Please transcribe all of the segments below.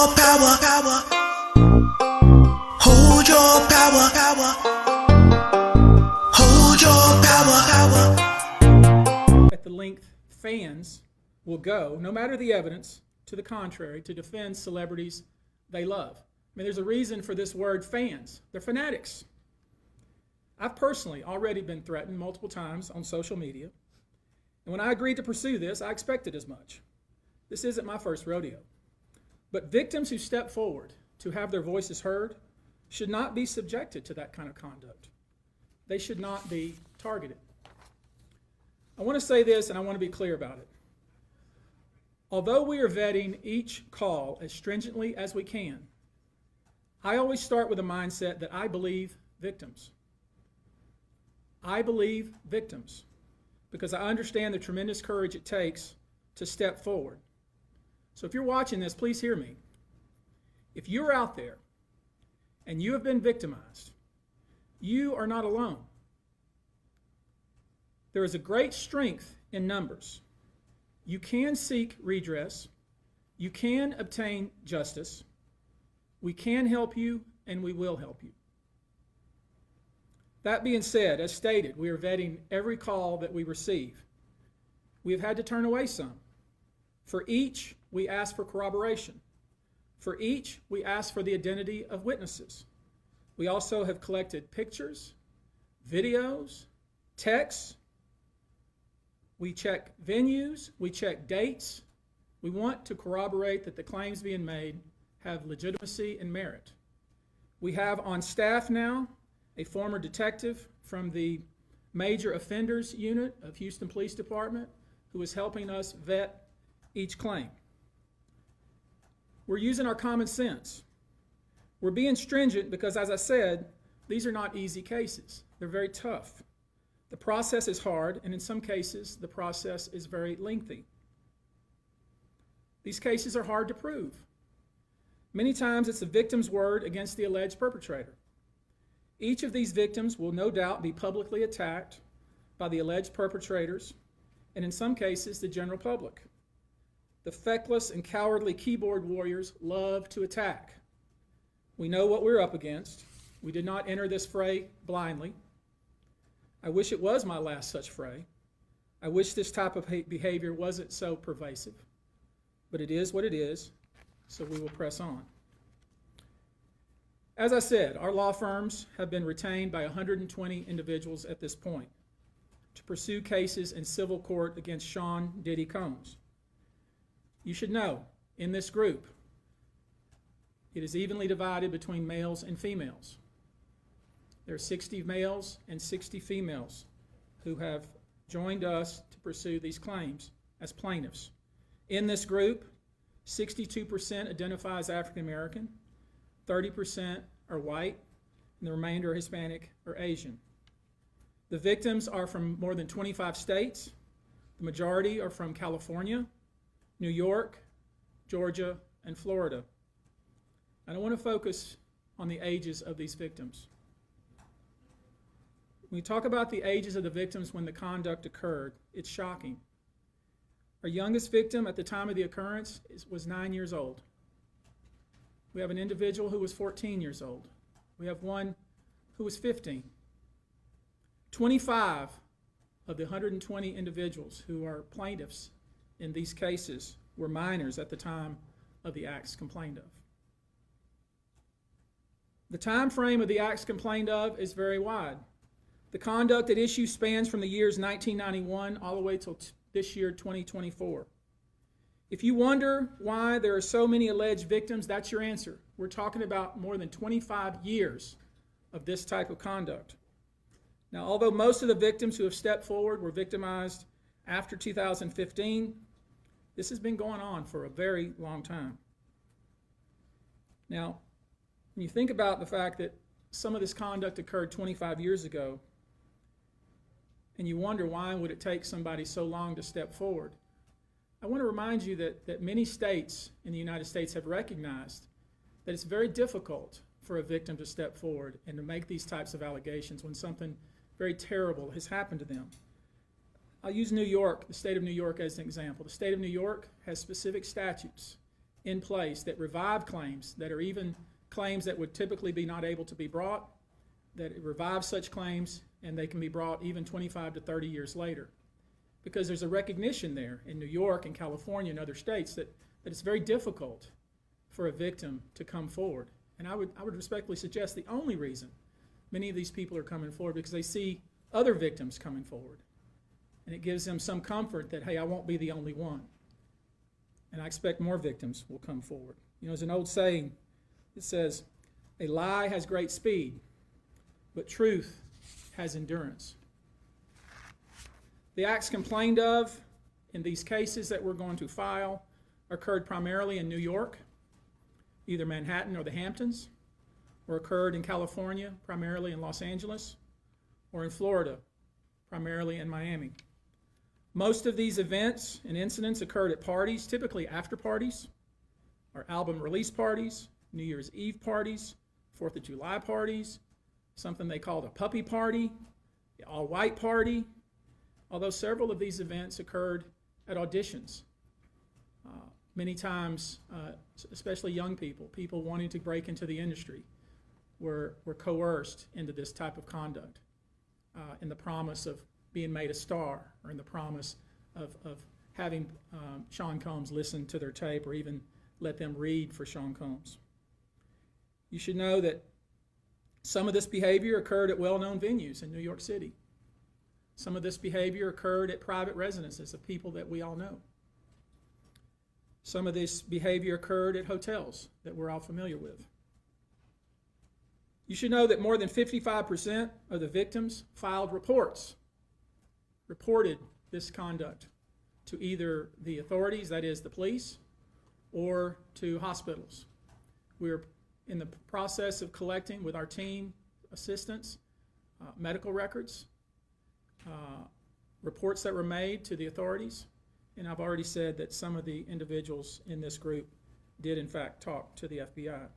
your power, hold your power, hold your power. At the length fans will go, no matter the evidence to the contrary, to defend celebrities they love. I mean, there's a reason for this word fans. They're fanatics. I've personally already been threatened multiple times on social media. And when I agreed to pursue this, I expected as much. This isn't my first rodeo. But victims who step forward to have their voices heard should not be subjected to that kind of conduct. They should not be targeted. I want to say this, and I want to be clear about it. Although we are vetting each call as stringently as we can, I always start with a mindset that I believe victims. I believe victims because I understand the tremendous courage it takes to step forward. So if you're watching this, please hear me. If you're out there and you have been victimized, you are not alone. There is a great strength in numbers. You can seek redress. You can obtain justice. We can help you, and we will help you. That being said, as stated, we are vetting every call that we receive. We have had to turn away some. For each, we ask for corroboration. For each, we ask for the identity of witnesses. We also have collected pictures, videos, texts. We check venues, we check dates. We want to corroborate that the claims being made have legitimacy and merit. We have on staff now a former detective from the Major Offenders Unit of Houston Police Department who is helping us vet each claim. We're using our common sense. We're being stringent because, as I said, these are not easy cases. They're very tough. The process is hard, and in some cases, the process is very lengthy. These cases are hard to prove. Many times, it's the victim's word against the alleged perpetrator. Each of these victims will no doubt be publicly attacked by the alleged perpetrators, and in some cases, the general public. The feckless and cowardly keyboard warriors love to attack. We know what we're up against. We did not enter this fray blindly. I wish it was my last such fray. I wish this type of behavior wasn't so pervasive, but it is what it is, so we will press on. As I said, our law firms have been retained by 120 individuals at this point to pursue cases in civil court against Sean Diddy Combs. You should know, in this group, it is evenly divided between males and females. There are 60 males and 60 females who have joined us to pursue these claims as plaintiffs. In this group, 62% identify as African American, 30% are white, and the remainder are Hispanic or Asian. The victims are from more than 25 states. The majority are from California, New York, Georgia, and Florida. I don't want to focus on the ages of these victims. When we talk about the ages of the victims when the conduct occurred, it's shocking. Our youngest victim at the time of the occurrence was 9 years old. We have an individual who was 14 years old. We have one who was 15. 25 of the 120 individuals who are plaintiffs in these cases were minors at the time of the acts complained of. The time frame of the acts complained of is very wide. The conduct at issue spans from the years 1991 all the way till this year, 2024. If you wonder why there are so many alleged victims, that's your answer. We're talking about more than 25 years of this type of conduct. Now, although most of the victims who have stepped forward were victimized after 2015, this has been going on for a very long time. Now, when you think about the fact that some of this conduct occurred 25 years ago, and you wonder why would it take somebody so long to step forward, I want to remind you that many states in the United States have recognized that it's very difficult for a victim to step forward and to make these types of allegations when something very terrible has happened to them. I'll use New York, the state of New York, as an example. The state of New York has specific statutes in place that revive claims that are even claims that would typically be not able to be brought, that it revives such claims and they can be brought even 25 to 30 years later. Because there's a recognition there in New York and California and other states that it's very difficult for a victim to come forward. And I would respectfully suggest the only reason many of these people are coming forward because they see other victims coming forward. And it gives them some comfort that, hey, I won't be the only one. And I expect more victims will come forward. You know, there's an old saying that says, a lie has great speed, but truth has endurance. The acts complained of in these cases that we're going to file occurred primarily in New York, either Manhattan or the Hamptons, or occurred in California, primarily in Los Angeles, or in Florida, primarily in Miami. Most of these events and incidents occurred at parties, typically after parties, or album release parties, New Year's Eve parties, 4th of July parties, something they called a puppy party, the all-white party, although several of these events occurred at auditions. Many times, especially young people wanting to break into the industry, were coerced into this type of conduct in the promise of being made a star, or in the promise of having Sean Combs listen to their tape or even let them read for Sean Combs. You should know that some of this behavior occurred at well-known venues in New York City. Some of this behavior occurred at private residences of people that we all know. Some of this behavior occurred at hotels that we're all familiar with. You should know that more than 55% of the victims filed reported this conduct to either the authorities, that is the police, or to hospitals. We're in the process of collecting with our team assistants medical records, reports that were made to the authorities, and I've already said that some of the individuals in this group did in fact talk to the FBI.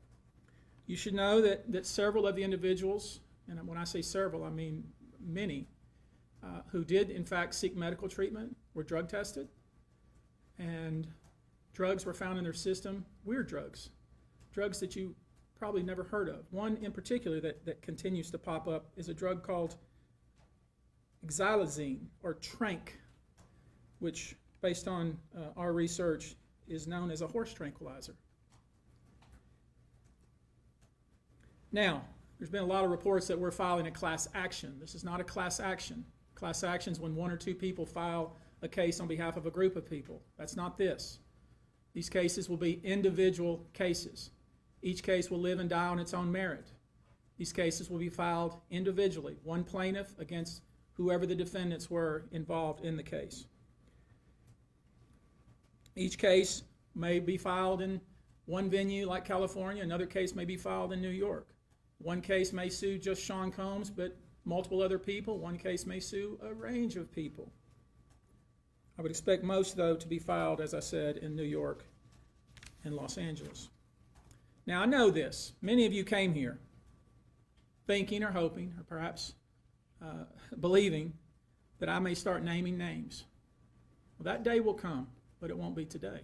You should know that several of the individuals, and when I say several, I mean many, who did in fact seek medical treatment were drug tested, and drugs were found in their system, weird drugs that you probably never heard of. One in particular that continues to pop up is a drug called exual or trank, which based on our research is known as a horse tranquilizer. Now, there's been a lot of reports that we're filing a class action. This is not a class action. Class action is when one or two people file a case on behalf of a group of people. That's not this. These cases will be individual cases. Each case will live and die on its own merit. These cases will be filed individually, one plaintiff against whoever the defendants were involved in the case. Each case may be filed in one venue like California, another case may be filed in New York. One case may sue just Sean Combs, but multiple other people. One case may sue a range of people. I would expect most, though, to be filed, as I said, in New York and Los Angeles. Now, I know this. Many of you came here thinking or hoping or perhaps believing that I may start naming names. Well, that day will come, but it won't be today.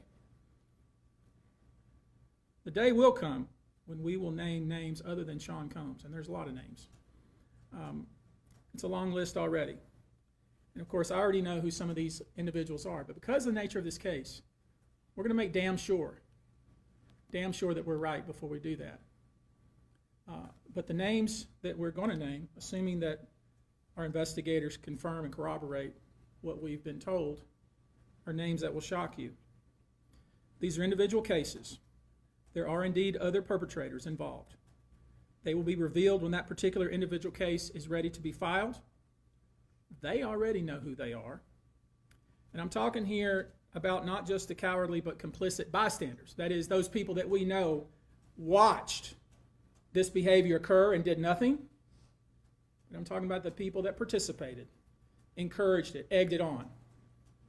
The day will come when we will name names other than Sean Combs, and there's a lot of names. It's a long list already. And of course, I already know who some of these individuals are, but because of the nature of this case, we're going to make damn sure that we're right before we do that. But the names that we're going to name, assuming that our investigators confirm and corroborate what we've been told, are names that will shock you. These are individual cases. There are indeed other perpetrators involved. They will be revealed when that particular individual case is ready to be filed. They already know who they are. And I'm talking here about not just the cowardly but complicit bystanders. That is, those people that we know watched this behavior occur and did nothing. And I'm talking about the people that participated, encouraged it, egged it on.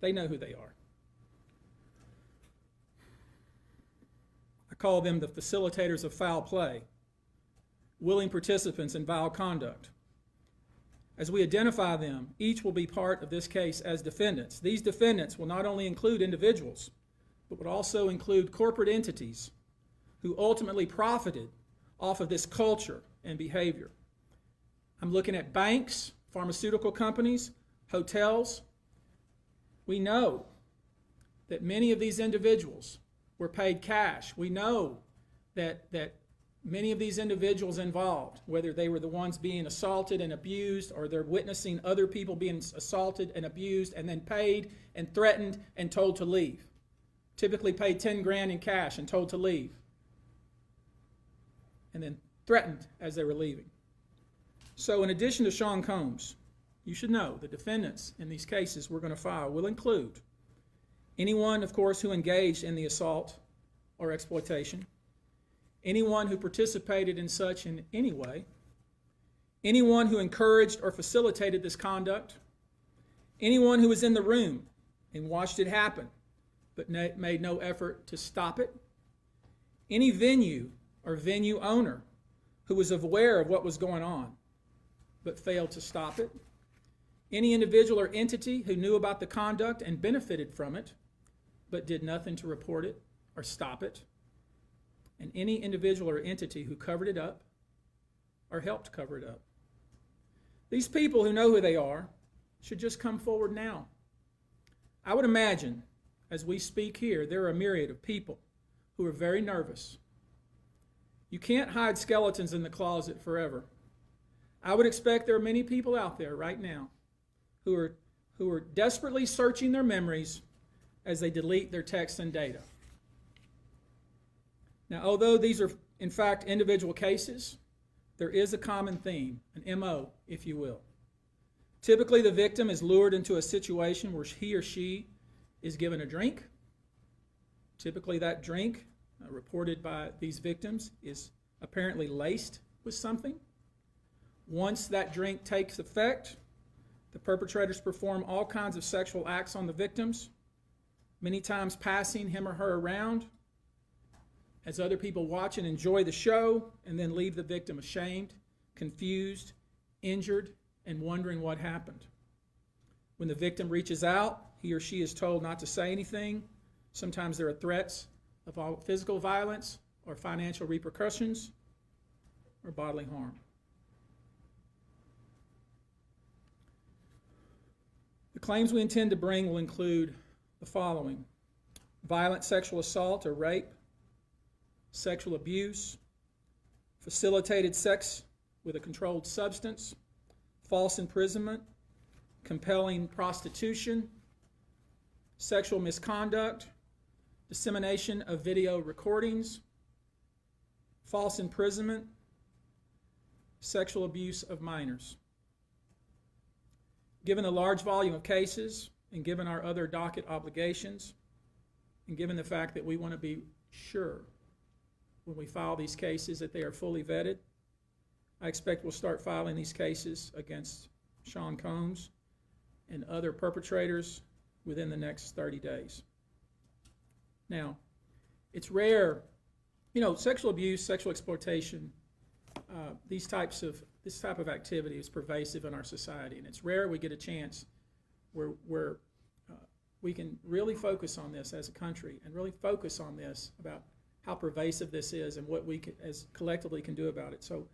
They know who they are. I call them the facilitators of foul play, willing participants in vile conduct. As we identify them, each will be part of this case as defendants. These defendants will not only include individuals, but would also include corporate entities who ultimately profited off of this culture and behavior. I'm looking at banks, pharmaceutical companies, hotels. We know that many of these individuals were paid cash. We know that many of these individuals involved, whether they were the ones being assaulted and abused or they're witnessing other people being assaulted and abused and then paid and threatened and told to leave. Typically paid 10 grand in cash and told to leave. And then threatened as they were leaving. So in addition to Sean Combs, you should know the defendants in these cases we're going to file will include anyone, of course, who engaged in the assault or exploitation, anyone who participated in such in any way, anyone who encouraged or facilitated this conduct, anyone who was in the room and watched it happen but made no effort to stop it, any venue or venue owner who was aware of what was going on but failed to stop it, any individual or entity who knew about the conduct and benefited from it but did nothing to report it or stop it, and any individual or entity who covered it up or helped cover it up. These people who know who they are should just come forward now. I would imagine, as we speak here, there are a myriad of people who are very nervous. You can't hide skeletons in the closet forever. I would expect there are many people out there right now who are desperately searching their memories as they delete their texts and data. Now, although these are, in fact, individual cases, there is a common theme, an MO, if you will. Typically, the victim is lured into a situation where he or she is given a drink. Typically, that drink, reported by these victims, is apparently laced with something. Once that drink takes effect, the perpetrators perform all kinds of sexual acts on the victims, many times passing him or her around as other people watch and enjoy the show, and then leave the victim ashamed, confused, injured, and wondering what happened. When the victim reaches out, he or she is told not to say anything. Sometimes there are threats of physical violence or financial repercussions or bodily harm. The claims we intend to bring will include the following: violent sexual assault or rape, sexual abuse, facilitated sex with a controlled substance, false imprisonment, compelling prostitution, sexual misconduct, dissemination of video recordings, false imprisonment, sexual abuse of minors. Given the large volume of cases, and given our other docket obligations, and given the fact that we want to be sure when we file these cases that they are fully vetted, I expect we'll start filing these cases against Sean Combs and other perpetrators within the next 30 days. Now, it's rare, sexual abuse, sexual exploitation, this type of activity is pervasive in our society, and it's rare we get a chance where we can really focus on this as a country and really focus on this about how pervasive this is and what we as collectively can do about it. So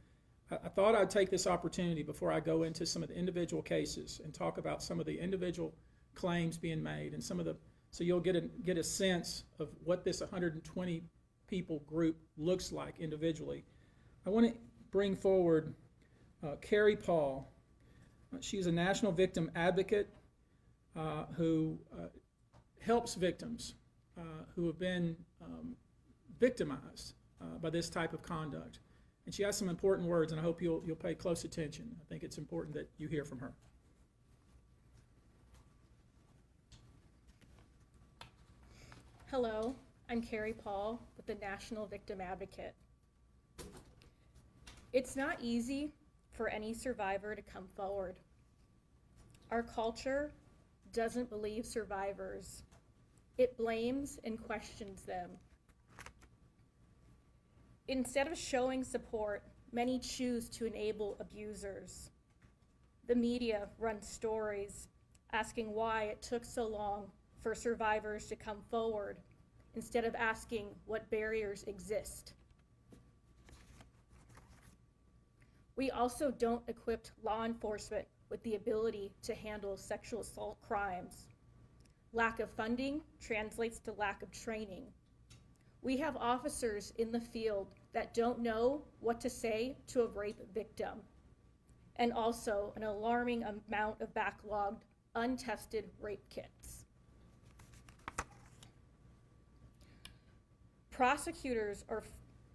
I thought I'd take this opportunity before I go into some of the individual cases and talk about some of the individual claims being made and so you'll get a sense of what this 120 people group looks like individually. I want to bring forward Carrie Paul. She's a national victim advocate who helps victims who have been victimized by this type of conduct. And she has some important words, and I hope you'll pay close attention. I think it's important that you hear from her. Hello, I'm Carrie Paul with the National Victim Advocate. It's not easy for any survivor to come forward. Our culture doesn't believe survivors. It blames and questions them. Instead of showing support, many choose to enable abusers. The media runs stories asking why it took so long for survivors to come forward instead of asking what barriers exist. We also don't equip law enforcement with the ability to handle sexual assault crimes. Lack of funding translates to lack of training. We have officers in the field that don't know what to say to a rape victim, and also an alarming amount of backlogged, untested rape kits. Prosecutors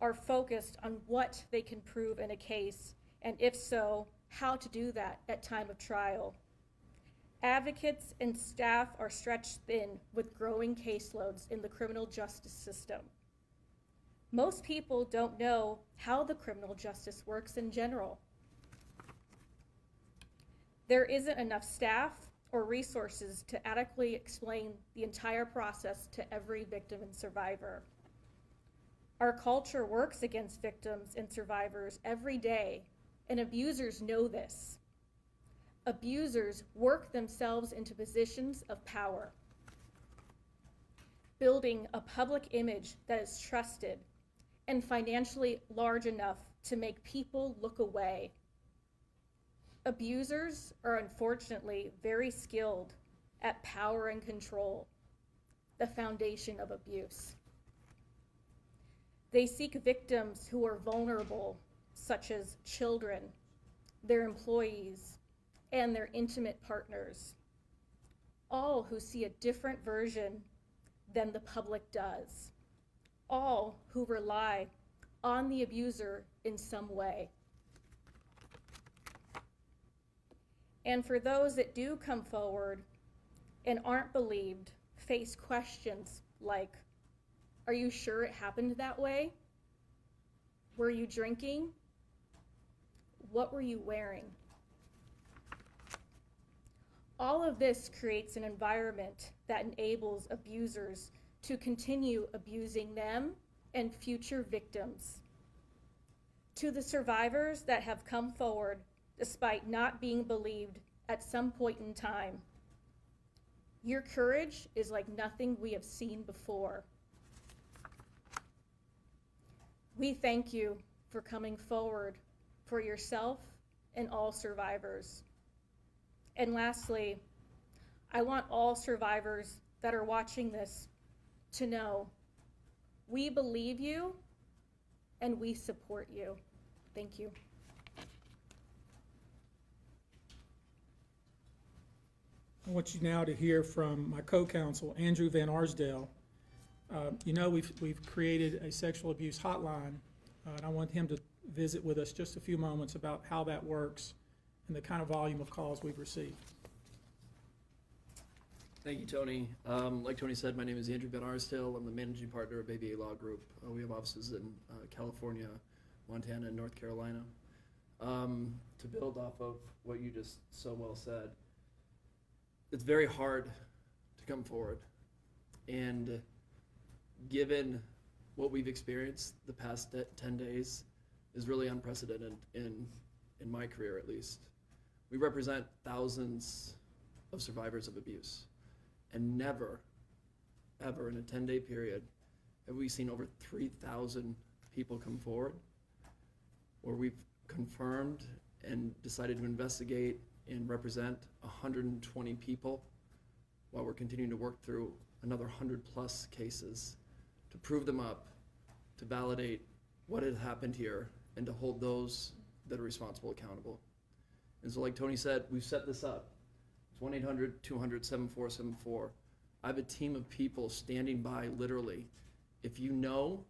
are focused on what they can prove in a case, and if so, how to do that at time of trial. Advocates and staff are stretched thin with growing caseloads in the criminal justice system. Most people don't know how the criminal justice works in general. There isn't enough staff or resources to adequately explain the entire process to every victim and survivor. Our culture works against victims and survivors every day, and abusers know this. Abusers work themselves into positions of power, building a public image that is trusted and financially large enough to make people look away. Abusers are unfortunately very skilled at power and control, the foundation of abuse. They seek victims who are vulnerable, such as children, their employees, and their intimate partners, all who see a different version than the public does, all who rely on the abuser in some way. And for those that do come forward and aren't believed, face questions like, are you sure it happened that way? Were you drinking? What were you wearing? All of this creates an environment that enables abusers to continue abusing them and future victims. To the survivors that have come forward despite not being believed at some point in time, your courage is like nothing we have seen before. We thank you for coming forward for yourself and all survivors. And lastly, I want all survivors that are watching this to know we believe you and we support you. Thank you. I want you now to hear from my co-counsel, Andrew Van Arsdale. We've created a sexual abuse hotline, and I want him to visit with us just a few moments about how that works and the kind of volume of calls we've received. Thank you, Tony. Like Tony said, my name is Andrew Van Arsdale. I'm the managing partner of ABA Law Group. We have offices in California, Montana, and North Carolina. To build off of what you just so well said, it's very hard to come forward. And given what we've experienced the past 10 days is really unprecedented in my career, at least. We represent thousands of survivors of abuse. And never, ever in a 10-day period have we seen over 3,000 people come forward, or we've confirmed and decided to investigate and represent 120 people, while we're continuing to work through another 100+ cases to prove them up, to validate what had happened here, and to hold those that are responsible accountable. And so like Tony said, we've set this up. It's 1-800-200-7474. I have a team of people standing by literally. If you know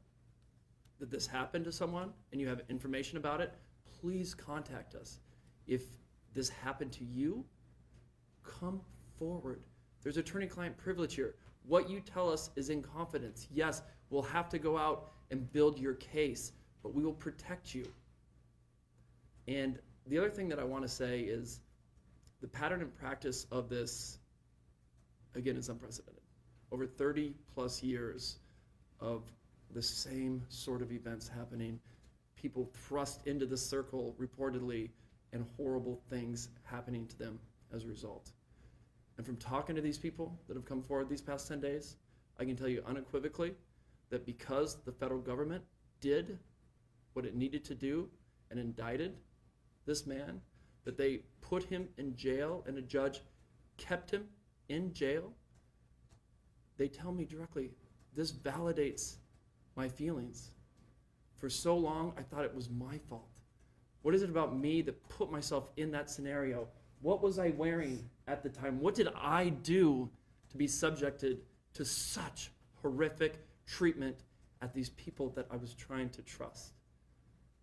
that this happened to someone and you have information about it, please contact us. If this happened to you, come forward. There's attorney-client privilege here. What you tell us is in confidence. Yes, we'll have to go out and build your case, but we will protect you. And the other thing that I want to say is the pattern and practice of this, again, is unprecedented. Over 30+ years of the same sort of events happening, people thrust into the circle reportedly, and horrible things happening to them as a result. And from talking to these people that have come forward these past 10 days, I can tell you unequivocally that because the federal government did what it needed to do and indicted this man, that they put him in jail and a judge kept him in jail, they tell me directly, this validates my feelings. For so long, I thought it was my fault. What is it about me that put myself in that scenario? What was I wearing at the time? What did I do to be subjected to such horrific treatment at these people that I was trying to trust?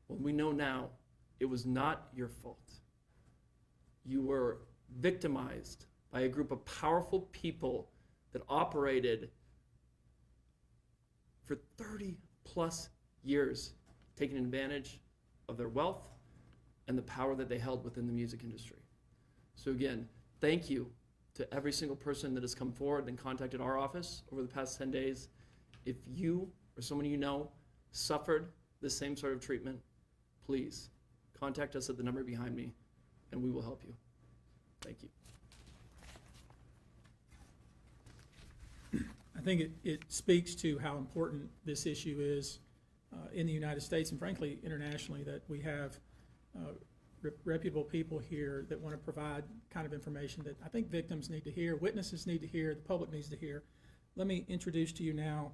Well, we know now it was not your fault. You were victimized by a group of powerful people that operated for 30 plus years, taking advantage of their wealth and the power that they held within the music industry. So again, thank you to every single person that has come forward and contacted our office over the past 10 days. If you or someone you know suffered the same sort of treatment, please contact us at the number behind me and we will help you. Thank you. I think it speaks to how important this issue is in the United States and frankly internationally, that we have reputable people here that want to provide kind of information that I think victims need to hear, witnesses need to hear, the public needs to hear. Let me introduce to you now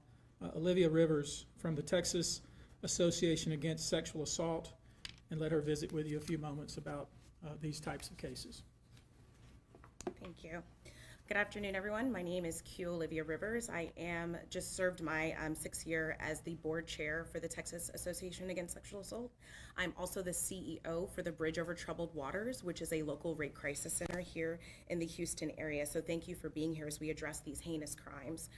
Olivia Rivers from the Texas Association Against Sexual Assault, and let her visit with you a few moments about these types of cases. Thank you. Good afternoon, everyone. My name is Q Olivia Rivers. I am just served my 6th year as the board chair for the Texas Association Against Sexual Assault. I'm also the CEO for the Bridge Over Troubled Waters, which is a local rape crisis center here in the Houston area. So thank you for being here as we address these heinous crimes.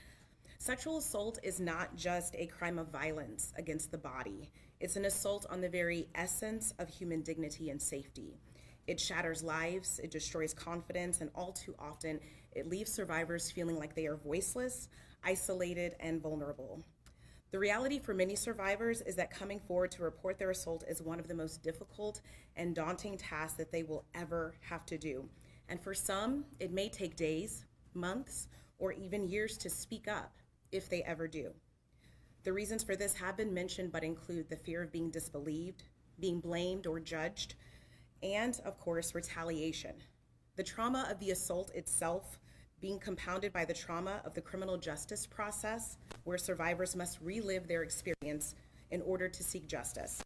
Sexual assault is not just a crime of violence against the body. It's an assault on the very essence of human dignity and safety. It shatters lives, it destroys confidence, and all too often, it leaves survivors feeling like they are voiceless, isolated, and vulnerable. The reality for many survivors is that coming forward to report their assault is one of the most difficult and daunting tasks that they will ever have to do. And for some, it may take days, months, or even years to speak up, if they ever do. The reasons for this have been mentioned, but include the fear of being disbelieved, being blamed or judged, and of course, retaliation. The trauma of the assault itself being compounded by the trauma of the criminal justice process, where survivors must relive their experience in order to seek justice.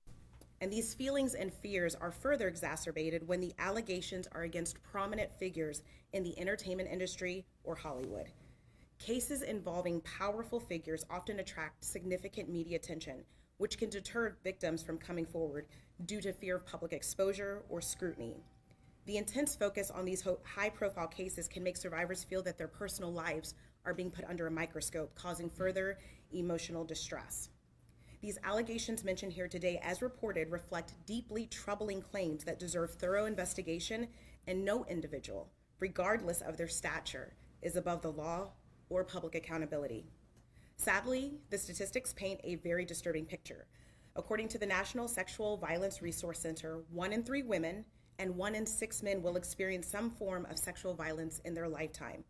And these feelings and fears are further exacerbated when the allegations are against prominent figures in the entertainment industry or Hollywood. Cases involving powerful figures often attract significant media attention, which can deter victims from coming forward due to fear of public exposure or scrutiny. The intense focus on these high-profile cases can make survivors feel that their personal lives are being put under a microscope, causing further emotional distress. These allegations mentioned here today, as reported, reflect deeply troubling claims that deserve thorough investigation, and no individual, regardless of their stature, is above the law or public accountability. Sadly, the statistics paint a very disturbing picture. According to the National Sexual Violence Resource Center, 1 in 3 women and 1 in 6 men will experience some form of sexual violence in their lifetime.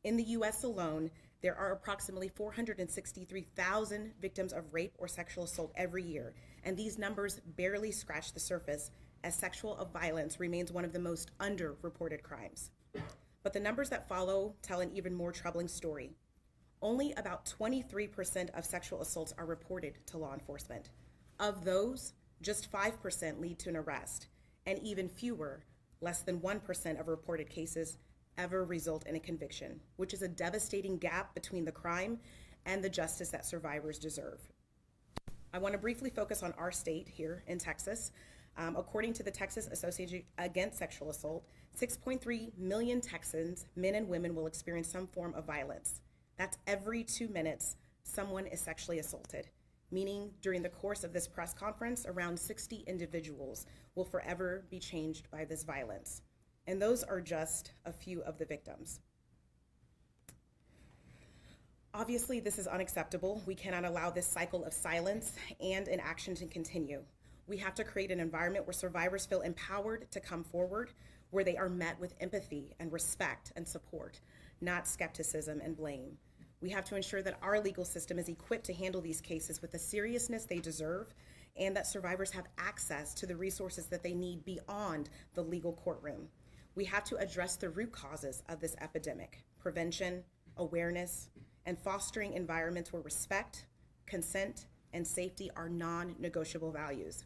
In the U.S. alone, there are approximately 463,000 victims of rape or sexual assault every year, and these numbers barely scratch the surface, as sexual violence remains one of the most underreported crimes. But the numbers that follow tell an even more troubling story. Only about 23% of sexual assaults are reported to law enforcement. Of those, just 5% lead to an arrest, and even fewer, less than 1% of reported cases, ever result in a conviction, which is a devastating gap between the crime and the justice that survivors deserve. I want to briefly focus on our state here in Texas. According to the Texas Association Against Sexual Assault, 6.3 million Texans, men and women, will experience some form of violence. That's every 2 minutes someone is sexually assaulted, meaning during the course of this press conference, around 60 individuals will forever be changed by this violence. And those are just a few of the victims. Obviously, this is unacceptable. We cannot allow this cycle of silence and inaction to continue. We have to create an environment where survivors feel empowered to come forward, where they are met with empathy and respect and support, not skepticism and blame. We have to ensure that our legal system is equipped to handle these cases with the seriousness they deserve, and that survivors have access to the resources that they need beyond the legal courtroom. We have to address the root causes of this epidemic: prevention, awareness, and fostering environments where respect, consent, and safety are non-negotiable values.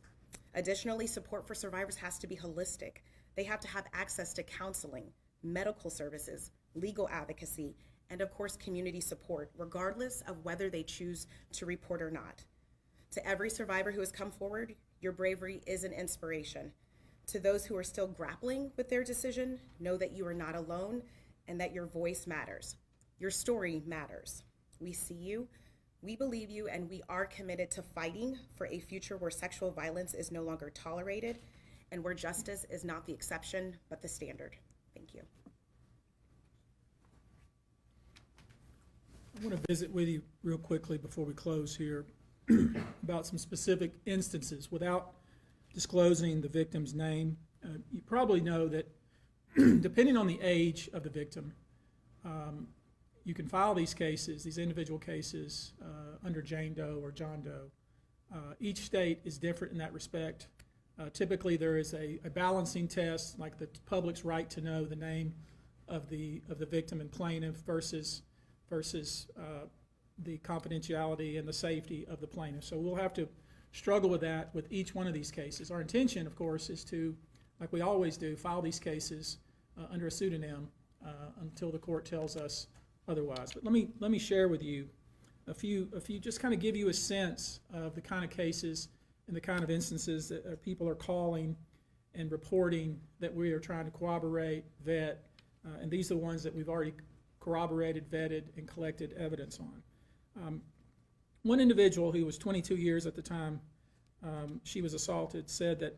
Additionally, support for survivors has to be holistic. They have to have access to counseling, medical services, legal advocacy, and of course, community support, regardless of whether they choose to report or not. To every survivor who has come forward, your bravery is an inspiration. To those who are still grappling with their decision, know that you are not alone and that your voice matters. Your story matters. We see you, we believe you, and we are committed to fighting for a future where sexual violence is no longer tolerated and where justice is not the exception, but the standard. Thank you. I want to visit with you real quickly before we close here about some specific instances without disclosing the victim's name. You probably know that depending on the age of the victim, you can file these cases, these individual cases, under Jane Doe or John Doe. Each state is different in that respect. Typically, there is a balancing test, like the public's right to know the name of the victim and plaintiff versus the confidentiality and the safety of the plaintiff. So we'll have to struggle with that with each one of these cases. Our intention, of course, is to, like we always do, file these cases under a pseudonym until the court tells us otherwise. But let me share with you a few, just kind of give you a sense of the kind of cases and the kind of instances that people are calling and reporting that we are trying to corroborate, vet, and these are the ones that we've already corroborated, vetted, and collected evidence on. One individual who was 22 years at the time she was assaulted said that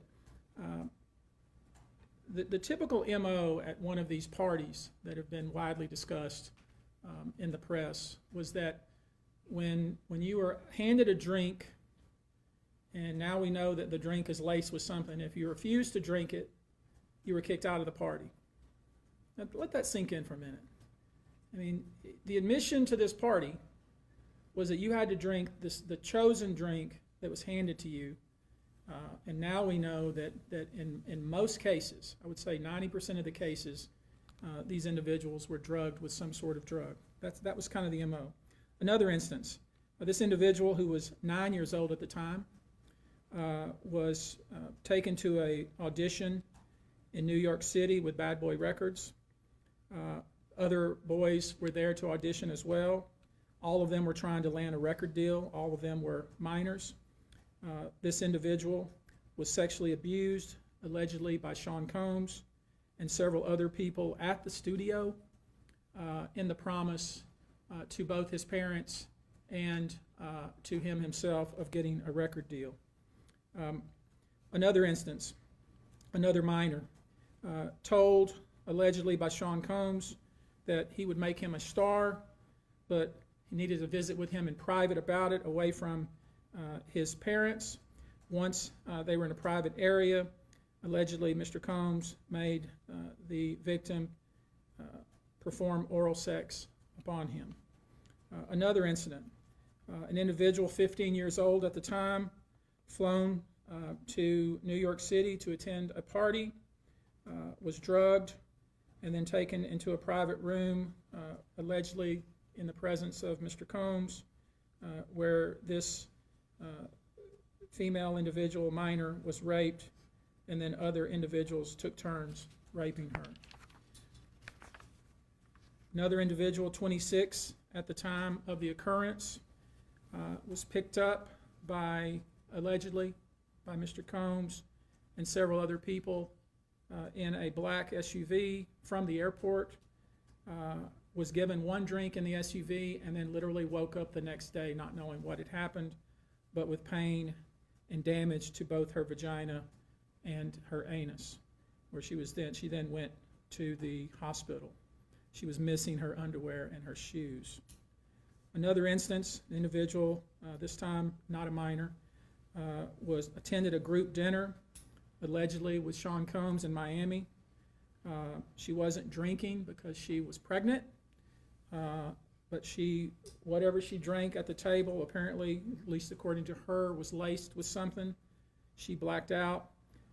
the typical MO at one of these parties that have been widely discussed in the press was that when you were handed a drink, and now we know that the drink is laced with something, if you refused to drink it, you were kicked out of the party. Now, let that sink in for a minute. I mean, the admission to this party was that you had to drink the chosen drink that was handed to you, and now we know that in most cases, I would say 90% of the cases, these individuals were drugged with some sort of drug. That was kind of the MO. Another instance, this individual who was 9 years old at the time was taken to an audition in New York City with Bad Boy Records. Other boys were there to audition as well. All of them were trying to land a record deal. All of them were minors. This individual was sexually abused, allegedly by Sean Combs and several other people at the studio in the promise to both his parents and to him himself of getting a record deal. Another instance, another minor, told allegedly by Sean Combs that he would make him a star, but he needed to visit with him in private about it, away from his parents. Once they were in a private area, allegedly Mr. Combs made the victim perform oral sex upon him. Another incident, an individual 15 years old at the time, flown to New York City to attend a party, was drugged, and then taken into a private room, allegedly in the presence of Mr. Combs, where this female individual, minor, was raped, and then other individuals took turns raping her. Another individual, 26 at the time of the occurrence, was picked up allegedly by Mr. Combs and several other people in a black SUV from the airport, was given one drink in the SUV, and then literally woke up the next day not knowing what had happened, but with pain and damage to both her vagina and her anus, where she then went to the hospital. She was missing her underwear and her shoes. Another instance, an individual, this time not a minor, attended a group dinner, allegedly with Sean Combs in Miami. She wasn't drinking because she was pregnant. but whatever she drank at the table, apparently, at least according to her, was laced with something. She blacked out,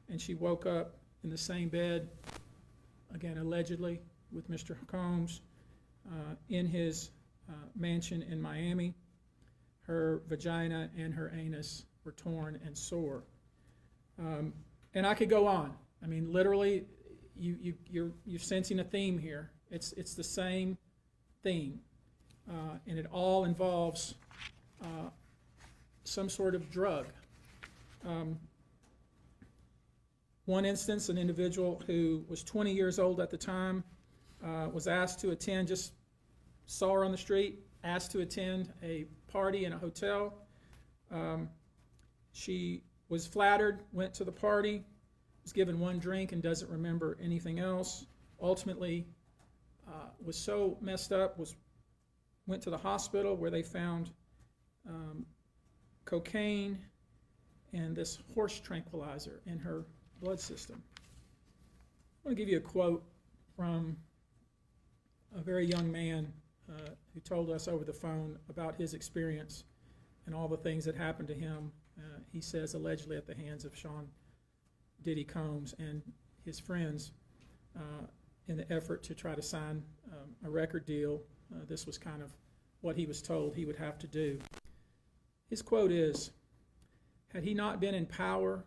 and she woke up in the same bed, again, allegedly, with Mr. Combs in his mansion in Miami. Her vagina and her anus were torn and sore. And I could go on. I mean, literally, you're sensing a theme here. It's the same theme, and it all involves some sort of drug. One instance, an individual who was 20 years old at the time was asked to attend, just saw her on the street, asked to attend a party in a hotel. She was flattered, went to the party, was given one drink and doesn't remember anything else. Ultimately, was so messed up, went to the hospital where they found cocaine and this horse tranquilizer in her blood system. I want to give you a quote from a very young man who told us over the phone about his experience and all the things that happened to him. He says, allegedly at the hands of Sean Diddy Combs and his friends in the effort to try to sign a record deal. This was kind of what he was told he would have to do. His quote is, "Had he not been in power,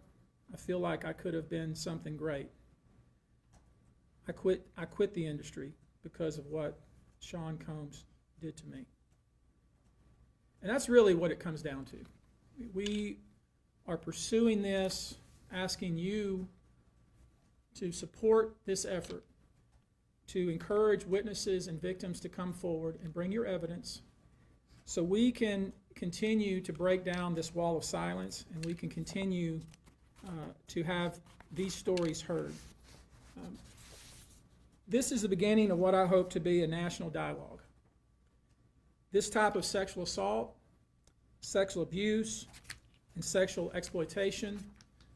I feel like I could have been something great. I quit the industry because of what Sean Combs did to me." And that's really what it comes down to. We are pursuing this, asking you to support this effort, to encourage witnesses and victims to come forward and bring your evidence so we can continue to break down this wall of silence and we can continue to have these stories heard. This is the beginning of what I hope to be a national dialogue. This type of sexual assault, sexual abuse, and sexual exploitation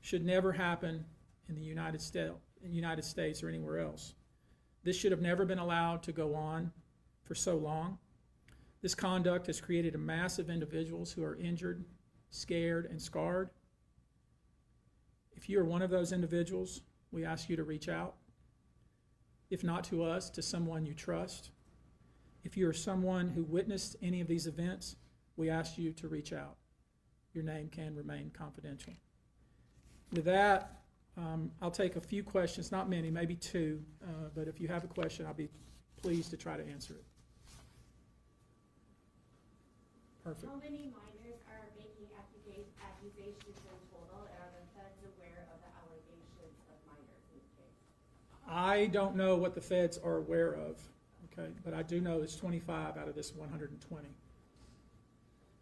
should never happen in the United States or anywhere else. This should have never been allowed to go on for so long. This conduct has created a mass of individuals who are injured, scared, and scarred. If you are one of those individuals, we ask you to reach out. If not to us, to someone you trust. If you are someone who witnessed any of these events, we ask you to reach out. Your name can remain confidential. With that, I'll take a few questions, not many, maybe two, but if you have a question, I'll be pleased to try to answer it. Perfect. How many minors are making accusations in total, and are the feds aware of the allegations of minors in this case? I don't know what the feds are aware of, okay, but I do know it's 25 out of this 120.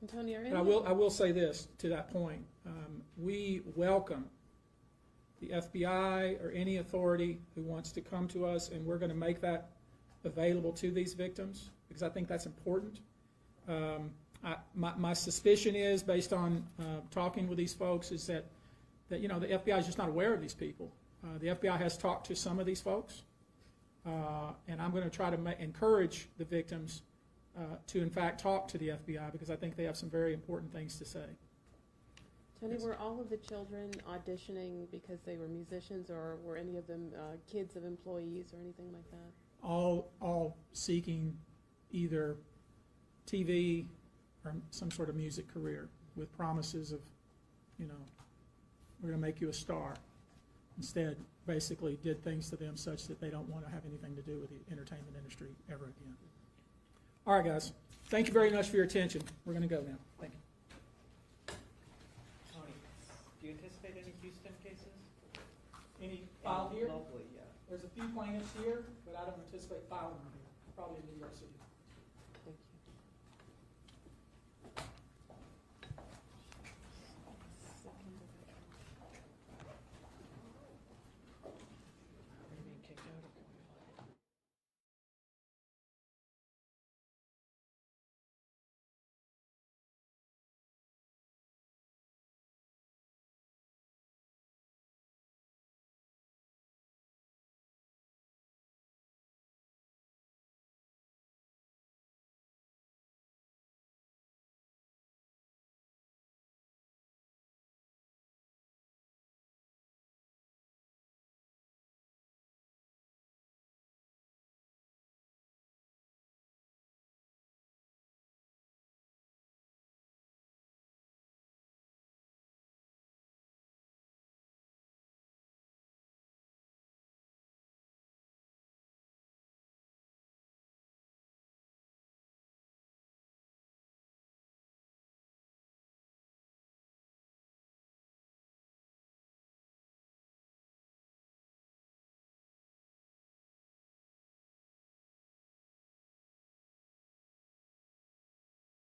And Tony, But I will say this to that point. We welcome the FBI or any authority who wants to come to us, and we're going to make that available to these victims because I think that's important. My suspicion is, based on talking with these folks, is that the FBI is just not aware of these people. The FBI has talked to some of these folks, and I'm going to try to encourage the victims to, in fact, talk to the FBI because I think they have some very important things to say. Tony, were all of the children auditioning because they were musicians, or were any of them kids of employees or anything like that? All seeking either TV or some sort of music career with promises of, we're going to make you a star. Instead, basically did things to them such that they don't want to have anything to do with the entertainment industry ever again. All right, guys. Thank you very much for your attention. We're going to go now. Thank you. Tony, do you anticipate any Houston cases? Any filed here? Locally, yeah. There's a few plaintiffs here, but I don't anticipate filing them here. Probably in New York City.